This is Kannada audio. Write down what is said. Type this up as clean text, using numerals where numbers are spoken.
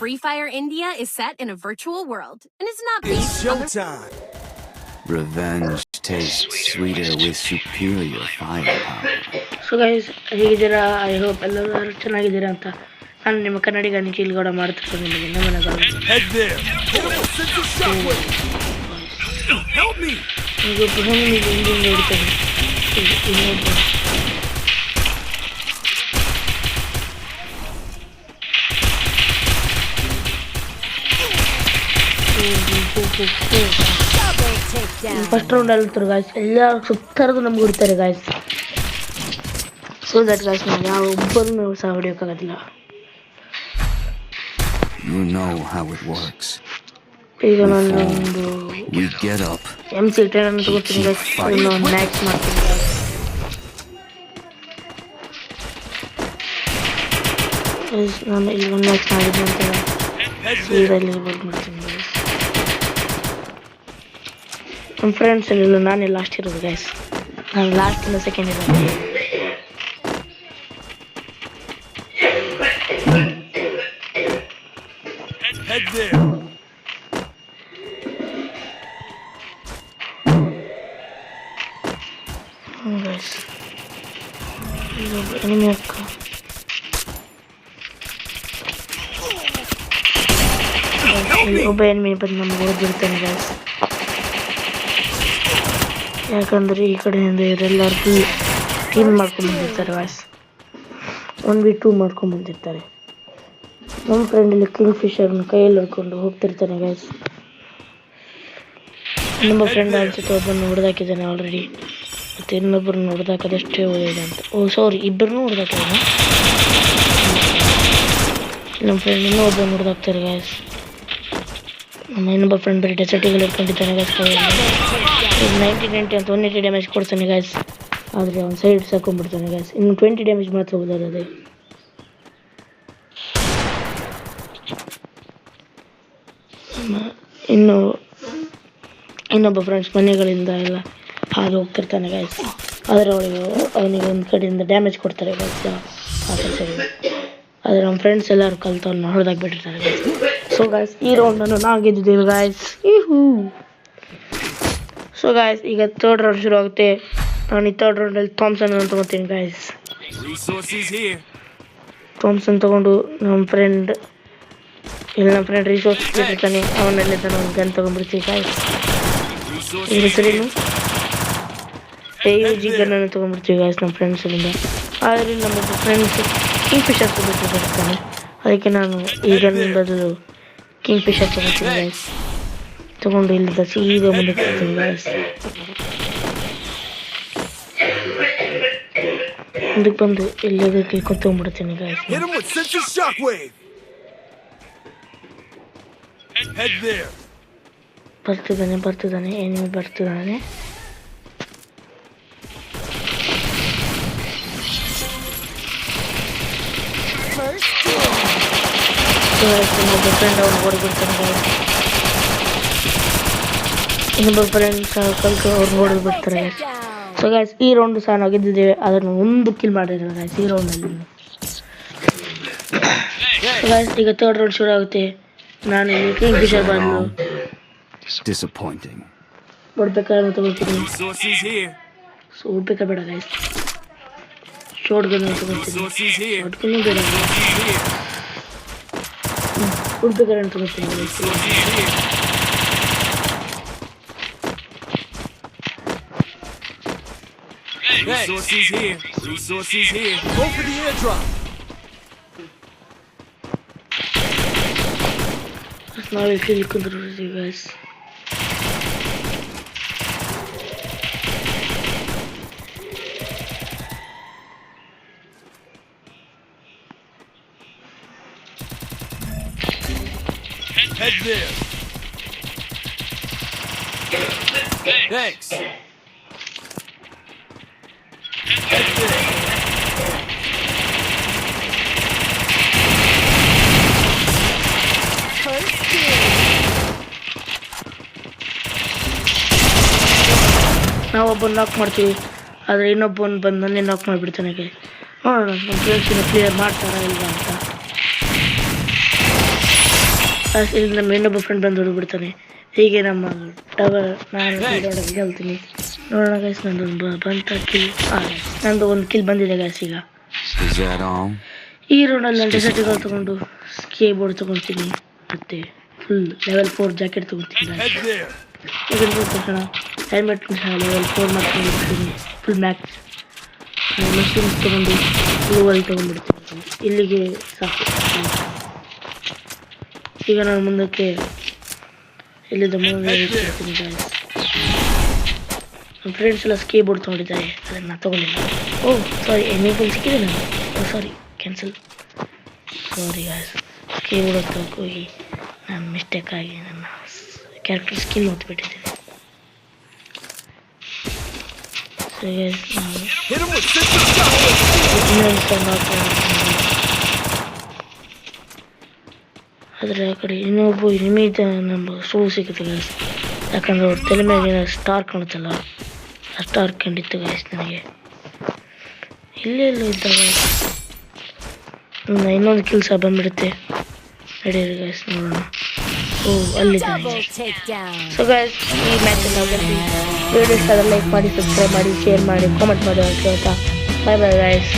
Free Fire India is set in a virtual world and is not It's based on the showtime. Revenge tastes sweeter with superior firepower. So guys ಹೇಗಿದ್ದೀರಾ? ಐ ಹೋಪ್ ಎಲ್ಲರೂ ಚೆನ್ನಾಗಿದ್ದೀರಾ ಅಂತ. ನಾನು ನಿಮ್ಮ ಕನ್ನಡಿಗ ನಿಖಿಲ್ ಗೌಡ ಮಾಡ್ತಿರ್ತೀನಿ ನಿಮಗೆ ನಮನಗಳು. Head there. Hit him with sense of shockwave. Help me. ಈಗ ಪ್ರಧಾನಿಗೆ ಹಿಂದಿಂದ ಹಿಡಿತಾನೆ. ಇನ್ನೊಬ್ಬ ಫಸ್ಟ್ ರೌಂಡ್ ಅಲ್ತಾರೆ ಗಾಯ್ಸ್. ಎಲ್ಲರೂ ಸುತ್ತರದು ನಮ್ಗೆ ಹೊಡಿತಾರೆ ಗಾಯ್ಸ್. ಸೊ ದಟ್ ಗಾಯ್ಸ್ ನಾವು ಯಾವ ಒಬ್ಬರನ್ನು ಸಹ ಹೊಡಿಯೋಕ್ಕಾಗೋದಿಲ್ಲ. You know how it works. ಈಗ ನಾನು ಒಂದು We get up. MC10 ಅನ್ನು ತಗೋತೀನಿ ಗಾಯ್ಸ್. ನಾನು ಮ್ಯಾಕ್ಸ್ ಮಾಡ್ತೀನಿ ಗಾಯ್ಸ್. ನಾನು ಇಲ್ಲಿ ಒಂದು ಮ್ಯಾಕ್ಸ್ ಮಾಡಿದ ನಂತರ ಇದರಲ್ಲಿ ವರ್ಕ್ ಮಾಡ್ತೀನಿ ಗಾಯ್ಸ್. ನಮ್ಮ ಫ್ರೆಂಡ್ಸ್ ಎಲ್ಲ ನಾನೇ ಲಾಸ್ಟ್ ಇರೋದು ಗೈಸ್. ನಾನು ಲಾಸ್ಟಿಂದ ಸೆಕೆಂಡ್ ಇರೋದು. Head there. ಗೈಸ್ ಎನಿಮಿ ಅಕ್ಕ ಒಬ್ಬ ಎನಿಮಿ ಬಂದು ನಮ್ಗೆ ಹೊಡೆದಿರ್ತಾನೆ ಗೈಸ್. ಯಾಕಂದರೆ ಈ ಕಡೆಯಿಂದ ಇವರೆಲ್ಲರೂ ಟೀಮ್ ಮಾಡ್ಕೊಂಡ್ಬಂದಿರ್ತಾರೆ ಗಾಯ್ಸ್. 1v2 ಮಾಡ್ಕೊಂಡ್ಬಂದಿರ್ತಾರೆ. ನಮ್ಮ ಫ್ರೆಂಡಲ್ಲಿ ಕಿಂಗ್ ಫಿಶರ್ನ ಕೈಯಲ್ಲಿ ಹಿಡ್ಕೊಂಡು ಹೋಗ್ತಿರ್ತಾನೆ ಗಾಯ್ಸ್. ನಮ್ಮ ಫ್ರೆಂಡ್ ಅನ್ಸುತ್ತೆ ಒಬ್ಬರನ್ನು ಹೊಡೆದಾಕಿದ್ದಾನೆ ಆಲ್ರೆಡಿ, ಮತ್ತು ಇನ್ನೊಬ್ಬರನ್ನ ಹೊಡೆದಾಕೋದಷ್ಟೇ ಒಳ್ಳೆಯದು ಅಂತ. ಓ ಸಾರಿ, ಇಬ್ಬರನ್ನೂ ಹೊಡೆದಾಕಿದ್ದಾನೆ. ನಮ್ಮ ಫ್ರೆಂಡ್ ಇನ್ನೂ ಒಬ್ಬರನ್ನು ಹೊಡೆದಾಕ್ತಾರೆ ಗಾಯ್ಸ್. ನಮ್ಮ ಇನ್ನೊಬ್ಬ ಫ್ರೆಂಡ್ ಬರೀ ಡೆಸರ್ಟಿಗಳು ಇಟ್ಕೊಂಡಿದ್ದಾನೆ ಗಾಯ್ಸ್. 90 ಅಂತ 180 ಡ್ಯಾಮೇಜ್ ಕೊಡ್ತಾನೆ ಗಾಯ್ಸ್. ಆದರೆ ಅವ್ನು ಸೈಡ್ ಸಾಕೊಂಡ್ಬಿಡ್ತಾನೆ ಗಾಯ್ಸ್. ಇನ್ನು 20 ಡ್ಯಾಮೇಜ್ ಮಾತ್ರ ಹೋದಾರದೆ. ಇನ್ನು ಇನ್ನೊಬ್ಬ ಫ್ರೆಂಡ್ಸ್ ಮನೆಗಳಿಂದ ಎಲ್ಲ ಹಾಗೆ ಹೋಗ್ತಿರ್ತಾನೆ ಗಾಯ್ಸ್. ಆದರೆ ಅವನಿಗೆ ಒಂದು ಕಡೆಯಿಂದ ಡ್ಯಾಮೇಜ್ ಕೊಡ್ತಾರೆ ಗಾಯ್ಸ್ ಆ ಸೈಡ್. ಆದರೆ ನಮ್ಮ ಫ್ರೆಂಡ್ಸ್ ಎಲ್ಲರೂ ಕಲ್ತು ಅವ್ರನ್ನ ಹೊಡೆದಾಕ್ಬಿಟ್ಟಿರ್ತಾರೆ ಗಾಯ್ಸ್. ಸೊ ಗಾಯ್ಸ್ ಈ ರೌಂಡನ್ನು ನಾವು ಗೆದ್ದಿದ್ದೀವಿ ಗಾಯ್ಸ್. ಸೊ ಗಾಯ್ಸ್ ಈಗ ಥರ್ಡ್ ರೌಂಡ್ ಶುರು ಆಗುತ್ತೆ. ನಾನು ಈ ಥರ್ಡ್ ರೌಂಡಲ್ಲಿ ಥಾಮ್ಸನ್ ಅನ್ನು ತೊಗೊತೀನಿ ಗಾಯ್ಸ್. ಥಾಮ್ಸನ್ ತೊಗೊಂಡು ನಮ್ಮ ಫ್ರೆಂಡ್ ರಿಸೋರ್ಸ್ ಇಟ್ಟಿರ್ತಾನೆ, ಅವನಲ್ಲಿಂದ ನಾವು ಗನ್ ತೊಗೊಂಡ್ಬಿಡ್ತೀವಿ ಗಾಯ್ಸ್. ಈ ಹೆಸರೇನು AUG ಗನ್ನನ್ನು ತೊಗೊಂಡ್ಬಿಡ್ತೀವಿ ಗಾಯ್ಸ್ ನಮ್ಮ ಫ್ರೆಂಡ್ಸಿಂದ. ಆದರೆ ನಮ್ಮ ಫ್ರೆಂಡ್ಸ್ ಕಿಂಗ್ ಫಿಶರ್ ತೊಗೊಬಿಟ್ಟಿರ್ತಾನೆ, ಅದಕ್ಕೆ ನಾನು ಈ ಗನ್ ಬದಲು ಕಿಂಗ್ ಫಿಶರ್ ತೊಗೊಳ್ತೀನಿ ಗಾಯ್ಸ್. ತಗೊಂಡು ಇಲ್ಲಿಂದ ಸೀದಾ ಮುಂದಕ್ಕೆ ಹೋಗ್ತೀನಿ ಗಾಯ್ಸ್. ಮುಂದಕ್ಕೆ ಬಂದು ಇಲ್ಲಿದ್ದಕ್ಕೆ ಕುತ್ಕೊಂಡ್ಬಿಡ್ತೀನಿ guys. Hit him with sense of shockwave. Head there. ಬರ್ತಿದ್ದಾನೆ ಎನಿಮಿ ಬರ್ತಿದ್ದಾನೆ. ಇನ್ನೊಬ್ಬ ಫ್ರೆಂಡ್ ಅವ್ನು ಹೊಡೆದ್ಬಿಡ್ತಾನೆ ಗಾಯ್ಸ್. ಇನ್ನೊಬ್ಬ ಫ್ರೆಂಡ್ ಸಹ ಕಲ್ತು ಅವ್ರು ಹೊಡೆದ್ಬಿಡ್ತಾರೆ ಗಾಯ್ಸ್. ಸೊ ಗಾಯ್ಸ್ ಈ ರೌಂಡ್ ಸಹ ನಾವು ಗೆದ್ದಿದ್ದೇವೆ. ಅದನ್ನು ಒಂದು ಕಿಲ್ ಮಾಡಿರೋದು ಗಾಯ್ಸ್ ಈ ರೌಂಡಲ್ಲಿ. ಗಾಯ್ಸ್ ಈಗ ಥರ್ಡ್ ರೌಂಡ್ ಶುರು ಆಗುತ್ತೆ. ನಾನು ಇಲ್ಲಿ ಕಿಂಗ್ ಫಿಶರ್ ಬಂದು Disappointing. ಹೊಡ್ಬೇಕಾದ್ರೆ ತಗೊಳ್ತೀನಿ. ಸೊ ಹೊಡ್ಬೇಕಾ ಬೇಡ ಗಾಯ್ಸ್. ಶಾರ್ಟ್ ಗನ್ ತಗೊಳ್ತೀನಿ. ಶಾರ್ಟ್ ಗನ್ ಬೇಡ, ಹೊಡ್ಬೇಕಾದ್ರೆ ತಗೊಳ್ತೀನಿ guys. Resources here. Go for the airdrop. ನಾವೇ ಕಿಲ್ ಕುಂದಿರ್ತೀವಿ guys. Head there. Thanks. Head there. ನಾವೊಬ್ಬನ ನಾಕ್ ಮಾಡ್ತೀವಿ, ಆದರೆ ಇನ್ನೊಬ್ಬನ ಬಂದು ನನ್ನೇ ನಾಕ್ ಮಾಡಿಬಿಡ್ತಾನೆ. ನೋಡೋಣ ನಮ್ಮ ಫ್ರೆಂಡ್ಸಿನ ಕ್ಲಿಯರ್ ಮಾಡ್ತಾರಾ ಇಲ್ವಾ ಅಂತ. ಇಲ್ಲಿ ನಮ್ಮ ಇನ್ನೊಬ್ಬ ಫ್ರೆಂಡ್ ಬಂದು ಹೊಡೆದ್ಬಿಡ್ತಾನೆ. ಹೀಗೆ ನಮ್ಮ ಟವರ್ ನಾನು ಗೆಲ್ತೀನಿ. ನೋಡೋಣ ಗೈಸ್, ನಂದು ಬಂತ ಕಿಲ್. ನಂದು ಒಂದು ಕಿಲ್ ಬಂದಿದೆ ಗೈಸ್. ಈಗ Is that all? ಈ ರೌಂಡಲ್ಲಿ ನಾನು ಡೆಸರ್ಟ್ಗಳು ತೊಗೊಂಡು ಸ್ಕೇ ಬೋರ್ಡ್ ತೊಗೊಳ್ತೀನಿ ಮತ್ತು ಫುಲ್ ಲೆವೆಲ್ 4 ಜಾಕೆಟ್ ತೊಗೊಳ್ತೀನಿ. Head there. ಯಾಕಂದ್ರೆ ತಕ್ಷಣ ಹೆಲ್ಮೆಟ್ ಲೆವೆಲ್ 4 ಮಾಡ್ಕೊಂಡಿರ್ತೀನಿ. ಫುಲ್ ಮ್ಯಾಕ್ಸ್ ಮಷೀನ್ಸ್ ತೊಗೊಂಡು ಫ್ಲೂವಲ್ಲಿ ತೊಗೊಂಡ್ಬಿಡ್ತೀನಿ. ಇಲ್ಲಿಗೆ ಸಾಕು. ಈಗ ನಾನು ಮುಂದಕ್ಕೆ ಇಲ್ಲಿದ್ದ ಮೂವಿ ಇಡ್ತೀನಿ ಗೈಸ್. ನಮ್ಮ ಫ್ರೆಂಡ್ಸ್ ಎಲ್ಲ ಸ್ಕೇ ಬೋರ್ಡ್ ತೊಗೊಂಡಿದ್ದಾರೆ, ಅದನ್ನು ನಾನು ತೊಗೊಂಡಿಲ್ಲ. ಓಹ್ ಸಾರಿ, ಎನಿಬಲ್ ಸಿಕ್ಕಿದೆ ನಾನು. Sorry, cancel. Sorry guys, skateboard ಹತ್ರಕ್ಕೆ ಹೋಗಿ ನಾನು ಮಿಸ್ಟೇಕ್ ಆಗಿ ನನ್ನ ಕ್ಯಾರೆಕ್ಟರ್ ಸ್ಕಿನ್ ಓದ್ಬಿಟ್ಟಿದ್ದೀನಿ. So guys, Hit him with Sensor Shockwave. ಆದರೆ ಆ ಕಡೆ ಇನ್ನೊಬ್ಬ ನಿಮಿತ ನಮ್ಮ ಸೋಲ್ ಸಿಗುತ್ತೆ ಗೈಸ್. ಯಾಕಂದ್ರೆ ಅವ್ರ ತಲೆ ಮೇಲೆ ಸ್ಟಾರ್ ಕಾಣುತ್ತಲ್ಲ, ಆ ಸ್ಟಾರ್ ಕಂಡಿತ್ತು ಗೈಸ್ ನನಗೆ. ಇಲ್ಲೆಲ್ಲೂ ಇದ್ದಾಗ ಇನ್ನೊಂದು ಕೆಲಸ ಬಂದ್ಬಿಡುತ್ತೆ. ನಡೀರಿ ಗೈಸ್, ನೋಡೋಣ. ಓ, ಅಲ್ಲಿದ್ದಾನೆ. ಸೊ ಗೈಸ್, ಈ ಮ್ಯಾಚ್ ನಾವು ವಿಡಿಯೋ ಇಷ್ಟ ಆದರೆ ಲೈಕ್ ಮಾಡಿ, ಸಬ್ಸ್ಕ್ರೈಬ್ ಮಾಡಿ, ಶೇರ್ ಮಾಡಿ, ಕಾಮೆಂಟ್ ಮಾಡಿ ಅಂತ ಹೇಳ್ತಾ ಬಾಯ್ ಬಾಯ್ ಗೈಸ್.